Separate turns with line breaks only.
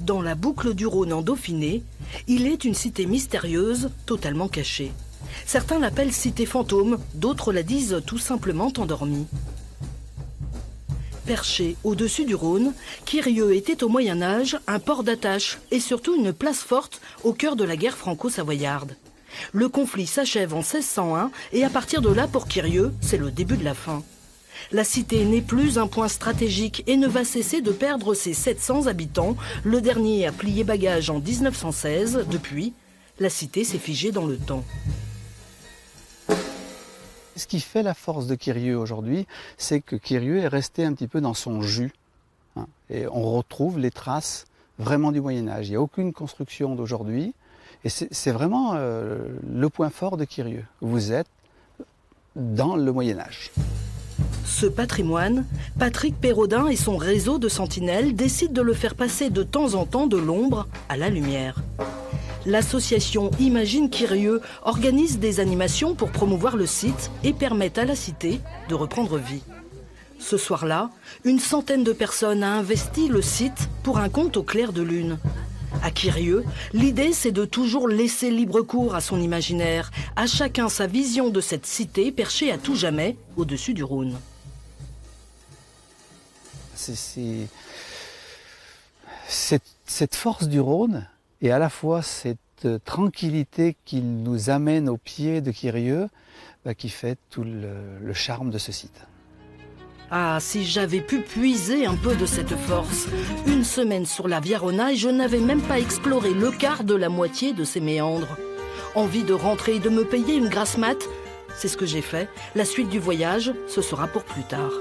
Dans la boucle du Rhône en Dauphiné, il est une cité mystérieuse, totalement cachée. Certains l'appellent cité fantôme, d'autres la disent tout simplement endormie. Perché au-dessus du Rhône, Quirieu était au Moyen-Âge un port d'attache et surtout une place forte au cœur de la guerre franco-savoyarde. Le conflit s'achève en 1601 et à partir de là, pour Quirieu, c'est le début de la fin. La cité n'est plus un point stratégique et ne va cesser de perdre ses 700 habitants. Le dernier a plié bagage en 1916. Depuis, la cité s'est figée dans le temps.
Ce qui fait la force de Quirieu aujourd'hui, c'est que Quirieu est resté un petit peu dans son jus. Et on retrouve les traces vraiment du Moyen-Âge. Il n'y a aucune construction d'aujourd'hui. Et c'est vraiment le point fort de Quirieu. Vous êtes dans le Moyen-Âge.
Ce patrimoine, Patrick Pérodin et son réseau de sentinelles décident de le faire passer de temps en temps de l'ombre à la lumière. L'association Imagine Quirieu organise des animations pour promouvoir le site et permettre à la cité de reprendre vie. Ce soir-là, une centaine de personnes a investi le site pour un compte au clair de lune. À Quirieu, l'idée c'est de toujours laisser libre cours à son imaginaire, à chacun sa vision de cette cité perchée à tout jamais au-dessus du Rhône.
Cette force du Rhône et à la fois cette tranquillité qu'il nous amène au pied de Quirieu qui fait tout le charme de ce site.
Ah, si j'avais pu puiser un peu de cette force. Une semaine sur la Via Rona et je n'avais même pas exploré le quart de la moitié de ses méandres. Envie de rentrer et de me payer une grasse mat, c'est ce que j'ai fait. La suite du voyage, ce sera pour plus tard.